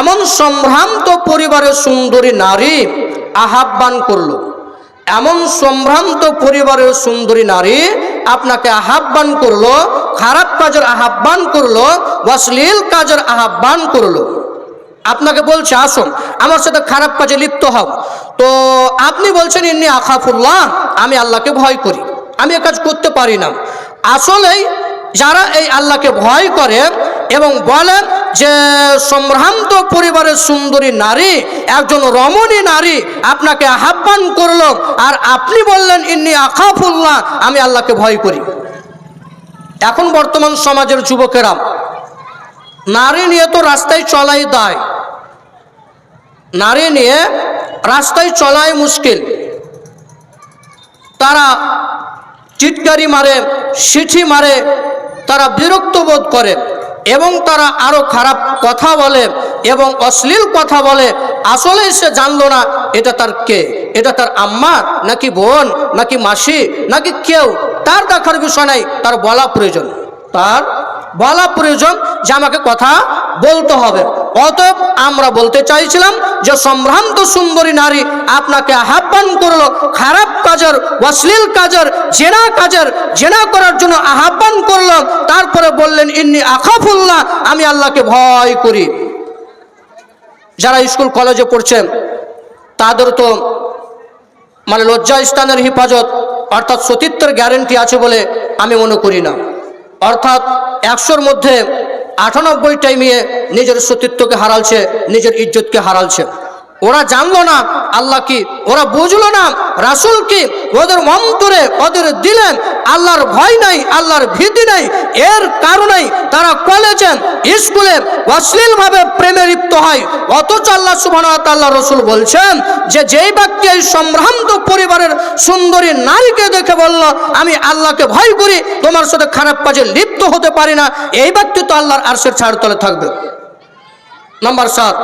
এমন সম্ভ্রান্ত পরিবারের সুন্দরী নারী আহ্বান করলো, এমন সম্ভ্রান্ত পরিবারের সুন্দরী নারী আপনাকে আহ্বান করলো, খারাপ কাজের আহ্বান করলো, অশ্লীল কাজের আহ্বান করলো। আপনাকে বলছে আসুন আমার সাথে খারাপ কাজে লিপ্ত হও, তো আপনি বলছেন ইন্নী আখাফুল্লাহ, আমি আল্লাহকে ভয় করি, আমি এ কাজ করতে পারি না। আসলেই যারা এই আল্লাহকে ভয় করে এবং বলেন যে সম্ভ্রান্ত পরিবারের সুন্দরী নারী, একজন রমণী নারী আপনাকে আহ্বান করলো, আর আপনি বললেন ইন্নী আখাফুল্লাহ, আমি আল্লাহকে ভয় করি। এখন বর্তমান সমাজের যুবকেরা নারী নিয়ে তো রাস্তায় চলাই দায়, নারী নিয়ে রাস্তায় চলাই মুশকিল। তারা চিৎকারি মারে, সিটি মারে, তারা বিরক্ত বোধ করে এবং তারা আরো খারাপ কথা বলে এবং অশ্লীল কথা বলে। আসলে সে জানলো না এটা তার কে, এটা তার আম্মা নাকি বোন নাকি মাসি নাকি কেউ, তার দেখার বিষয় নাই, তার বলা প্রয়োজন, তার বলা প্রয়োজন যে আমাকে কথা বলতে হবে। অতএব আমরা বলতে চাইছিলাম যে সম্ভ্রান্ত সুন্দরী নারী আপনাকে আহ্বান করলো খারাপ কাজের, অশ্লীল কাজের, জেনা করার জন্য আহ্বান করলো, তারপরে বললেন ইন্নী আখাফুল্লাহ, আমি আল্লাহকে ভয় করি। যারা স্কুল কলেজে পড়ছেন তাদের তো মানে লজ্জা স্থানের হেফাজত অর্থাৎ সতীত্বের গ্যারেন্টি আছে বলে আমি মনে করি না। অর্থাৎ 100-র মধ্যে 98টাই মেয়ে নিজের সতীত্বকে হারালছে, নিজের ইজ্জতকে হারালছে। ওরা জানলো না আল্লাহ কি, ওরা বুঝলো না রাসূল কি, ওদের অন্তরে ওদের দিলেন আল্লাহর ভয় নাই, আল্লাহর ভীতি নাই। এর কারণেই তারা কলেজে স্কুলে অশ্লীলভাবে প্রেমে লিপ্ত হয়। অথচ আল্লাহ সুবহানাহু ওয়া তাআলা রাসূল বলছেন যে যেই ব্যক্তি এই সম্ভ্রান্ত পরিবারের সুন্দরী নারীকে দেখে বলল আমি আল্লাহকে ভয় করি, তোমার সাথে খারাপ কাজে লিপ্ত হতে পারি না, এই ব্যক্তি তো আল্লাহর আরশের ছায়ার তলে থাকবে। নাম্বার 7,